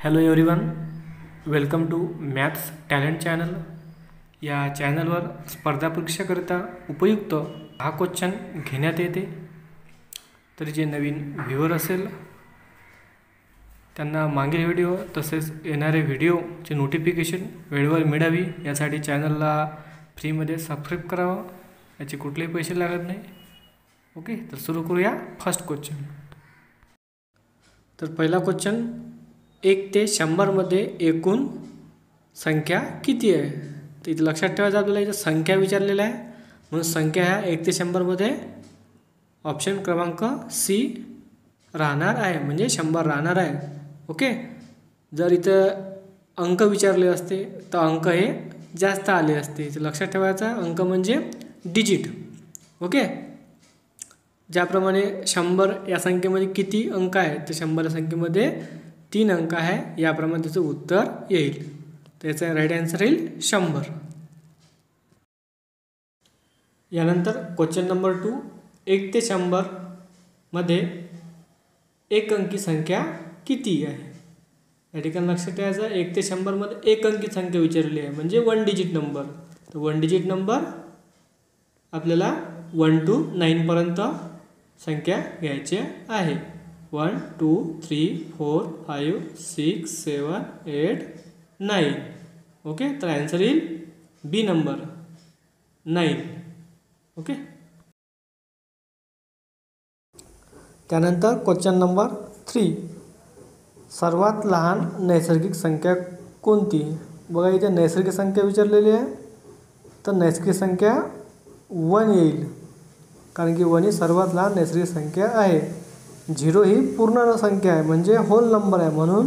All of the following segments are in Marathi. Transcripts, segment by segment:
Hello everyone, welcome to maths talent channel. या चॅनलवर स्पर्धा परीक्षेकरिता उपयुक्त हा क्वेश्चन घेण्यात येते. तर जे नवीन व्ह्यूअर असेल त्यांना मागील व्हिडिओ तसेच येणारे व्हिडिओचे नोटिफिकेशन वेळेवर मिळावी यासाठी चॅनलला फ्रीमध्ये सबस्क्राईब करावं. याचे कुठलेही पैसे लागत नाही. ओके, तर सुरू करूया फर्स्ट क्वेश्चन. तर पहिला क्वेश्चन, 1 ते 100 मध्ये एकूण संख्या किती आहे? तर इथे लक्षात ठेवायचं आपल्याला, इथं संख्या विचारलेल्या आहे म्हणून संख्या ह्या 1 ते 100 मध्ये ऑप्शन क्रमांक सी राहणार आहे, म्हणजे 100 राहणार आहे. ओके, जर इथं अंक विचारले असते तर अंक हे जास्त आले असते. इथं लक्षात ठेवायचा अंक म्हणजे डिजिट. ओके, ज्याप्रमाणे 100 या संख्येमध्ये किती अंक आहेत, तर 100 या संख्येमध्ये 3 अंक आहे, याप्रमाणे त्याचं उत्तर येईल. त्याचा राईट आन्सर येईल 100. यानंतर क्वेश्चन नंबर 2, 1 ते 100 मध्ये एक अंकी संख्या किती आहे? या ठिकाणी लक्षात ठेवायचं, 1 ते 100 मध्ये एक अंकी संख्या विचारली आहे म्हणजे 1 डिजिट नंबर. तर 1 डिजिट नंबर आपल्याला 1 to 9 पर्यंत संख्या घ्यायची आहे. 1 2 3 4 5 6 7 8 9. ओके, तर आन्सर येईल बी नंबर 9. ओके, त्यानंतर क्वेश्चन नंबर 3, सर्वात लहान नैसर्गिक संख्या कोणती? बघा, इथे नैसर्गिक संख्या विचारलेली आहे तर नैसर्गिक संख्या 1 येईल, कारण की 1 ही सर्वात लहान नैसर्गिक संख्या आहे. 0 ही पूर्ण संख्या आहे म्हणजे होल नंबर आहे, म्हणून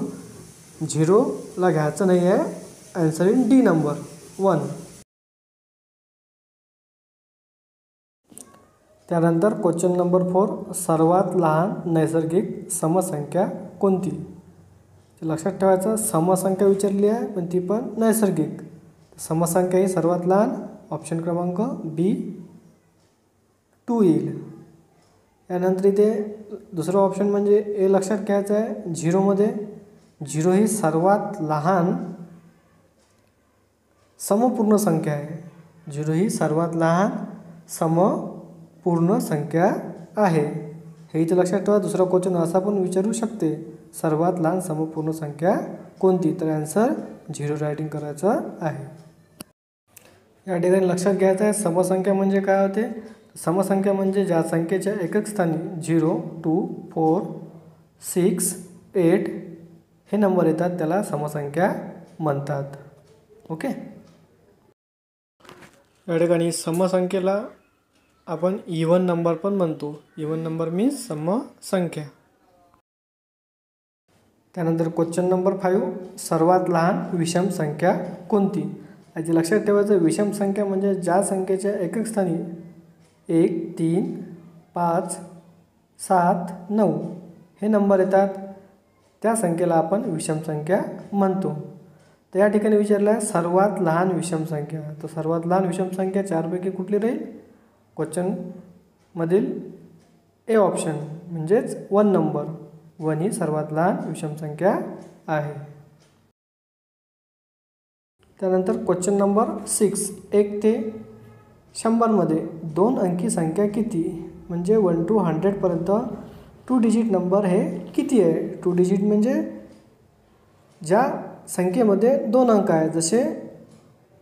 0ला घ्यायचं नाही आहे. Answer in D number 1. त्यानंतर क्वेश्चन नंबर 4, सर्वात लहान नैसर्गिक समसंख्या कोणती? लक्षात ठेवायचं, समसंख्या विचारली आहे पण ती पण नैसर्गिक. समसंख्या ही सर्वात लहान, ऑप्शन क्रमांक बी 2 येईल. यानंतर इथे दुसरं ऑप्शन म्हणजे ए लक्षात घ्यायचं आहे. 0 ही सर्वात लहान समपूर्ण संख्या आहे. 0 ही सर्वात लहान समपूर्ण संख्या आहे. हे इथे लक्षात ठेवा. दुसरा क्वेश्चन असा पण विचारू शकते, सर्वात लहान समपूर्ण संख्या कोणती? तर आन्सर 0 रायटिंग करायचं आहे. या ठिकाणी लक्षात घ्यायचं आहे, समसंख्या म्हणजे काय होते? समसंख्या म्हणजे ज्या संख्येच्या एकक स्थानी 0 2 4 6 8 हे नंबर येतात त्याला समसंख्या म्हणतात. ओके, या ठिकाणी समसंख्येला आपण इव्हन नंबर पण म्हणतो. इव्हन नंबर मीन्स समसंख्या. त्यानंतर क्वेश्चन नंबर 5, सर्वात लहान विषम संख्या कोणती? याची लक्षात ठेवायचं, विषम संख्या म्हणजे ज्या संख्येच्या एकक स्थानी 1 3 5 7 9 हे नंबर येतात त्या संख्येला आपण विषम संख्या म्हणतो. तर या ठिकाणी विचारलं आहे सर्वात लहान विषम संख्या. तर सर्वात लहान विषम संख्या 4 पैकी कुठली राहील? क्वेश्चनमधील ए ऑप्शन म्हणजेच 1 नंबर. 1 ही सर्वात लहान विषम संख्या आहे. त्यानंतर क्वेश्चन नंबर 6, 1 ते 100 मध्ये 2 अंकी संख्या किती? म्हणजे 1 to 100 पर्यंत 2 डिजिट नंबर हे किती आहे? 2 डिजिट म्हणजे ज्या संख्येमध्ये 2 अंक आहेत, जसे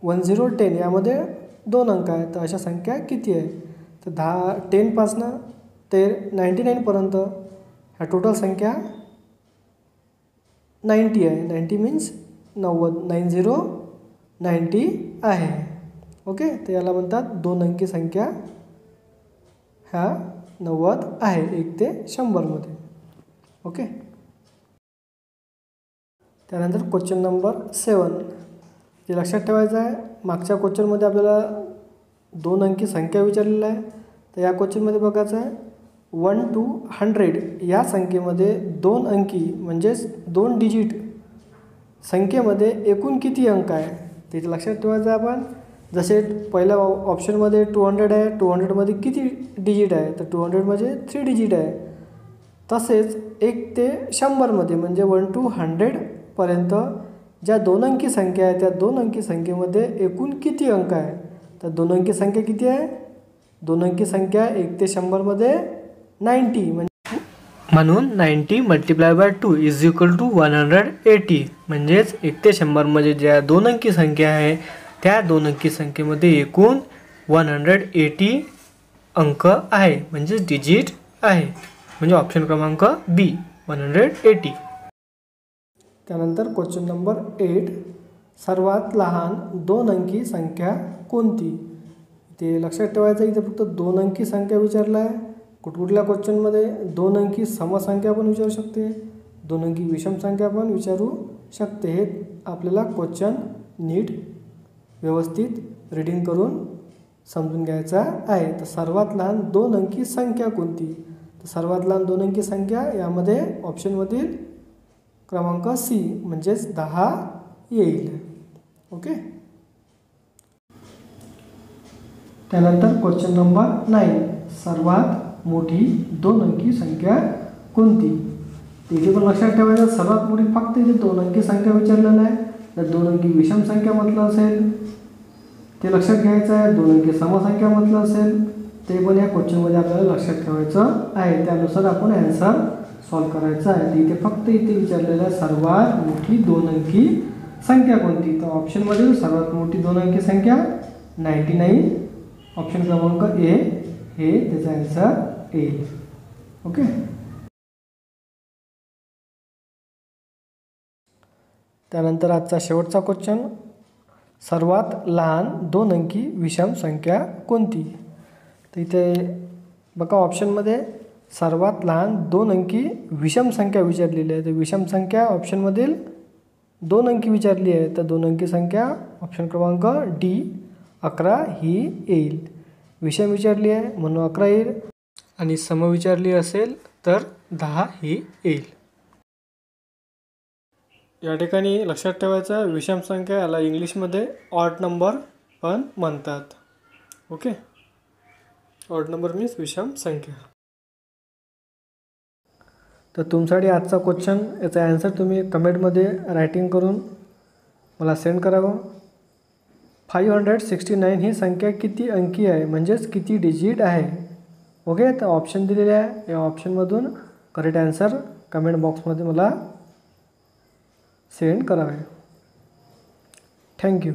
10 10 यामध्ये 2 अंक आहेत, तर अशा संख्या किती आहे? तर 10 पासनं ते 99 पर्यंत ह्या टोटल संख्या 90 आहे. 90 मीन्स 90 90 आहे. ओके, तर याला म्हणतात 2 अंकी संख्या ह्या 90 आहे 1 ते 100 मध्ये. ओके, त्यानंतर क्वेश्चन नंबर 7, जे लक्षात ठेवायचं आहे, मागच्या क्वेश्चनमध्ये आपल्याला 2 अंकी संख्या विचारलेली आहे. तर या क्वेश्चनमध्ये बघायचं आहे 1 to 100 या संख्येमध्ये 2 अंकी म्हणजेच 2 डिजिट संख्येमध्ये एकूण किती अंक आहे? ते लक्षात ठेवायचं आहे आपण. जसे पहिल्या ऑप्शनमध्ये 200 आहे, 200मध्ये किती डिजिट आहे? तर 200 म्हणजे 3 डिजिट आहे. तसेच 1 ते 100 मध्ये म्हणजे 1 to 100 पर्यंत ज्या 2 अंकी संख्या आहे त्या 2 अंकी संख्येमध्ये एकूण किती अंक आहे? तर 2 अंकी संख्या किती आहे? 2 अंकी संख्या 1 ते 100 मध्ये 90 म्हणून 90 multiply by 2 is equal to 180. म्हणजेच 1 ते 100 मध्ये ज्या 2 अंकी संख्या आहे त्या 2 अंकी संख्येमध्ये एकूण 180 अंक आहे, म्हणजे डिजिट आहे. म्हणजे ऑप्शन क्रमांक बी 180. त्यानंतर क्वेश्चन नंबर 8, सर्वात लहान 2 अंकी संख्या कोणती? ते लक्षात ठेवायचं, इथे फक्त 2 अंकी संख्या विचारला आहे. कुठकुठल्या क्वेश्चनमध्ये 2 अंकी समसंख्या पण विचारू शकते, 2 अंकी विषम संख्या पण विचारू शकते. हे आपल्याला क्वेश्चन नीट व्यवस्थित रीडिंग करून समजून घ्यायचा आहे. तर सर्वात लहान 2 अंकी संख्या कोणती? तर सर्वात लहान 2 अंकी संख्या यामध्ये ऑप्शनमधील क्रमांक सी म्हणजेच 10 येईल. ओके. त्यानंतर क्वेश्चन नंबर 9, सर्वात मोठी 2 अंकी संख्या कोणती? तिथे पण लक्षात ठेवायचं, सर्वात मोठी फक्त इथे 2 अंकी संख्या विचारलेलं आहे. तर 2 अंकी विषम संख्या म्हटलं असेल ते लक्षात घ्यायचं आहे, 2 अंकी समसंख्या म्हटलं असेल ते पण या क्वेश्चनमध्ये आपल्याला लक्षात ठेवायचं आहे. त्यानुसार आपण ॲन्सर सॉल्व करायचा आहे. इथे फक्त इथे विचारलेलं आहे सर्वात मोठी 2 अंकी संख्या कोणती? तर ऑप्शनमधील सर्वात मोठी 2 अंकी संख्या 99, ऑप्शन क्रमांक ए हे त्याचा ॲन्सर येईल. ओके. त्यानंतर आजचा शेवटचा क्वेश्चन, सर्वात लहान 2 अंकी विषम संख्या कोणती? तर इथे बघा ऑप्शनमध्ये सर्वात लहान 2 अंकी विषम संख्या विचारलेली आहे. तर विषम संख्या ऑप्शनमधील 2 अंकी विचारली आहे. तर 2 अंकी संख्या ऑप्शन क्रमांक डी 11 ही येईल. विषम विचारली आहे म्हणून 11 येईल आणि सम विचारली असेल तर 10 ही येईल. या ठिकाणी लक्षात ठेवायचं, विषम संख्या याला इंग्लिशमध्ये ऑड नंबर पण म्हणतात. ओके. ऑड नंबर मीन्स विषम संख्या. तर तुमच्यासाठी आजचा क्वेश्चन, याचा ॲन्सर तुम्ही कमेंटमध्ये रायटिंग करून मला सेंड करावं. 569 ही संख्या किती अंकी आहे, म्हणजेच किती डिजिट आहे? ओके. तर ऑप्शन दिलेले आहे, या ऑप्शनमधून करेक्ट ॲन्सर कमेंट बॉक्समध्ये मला सेंड करावे. थँक्यू.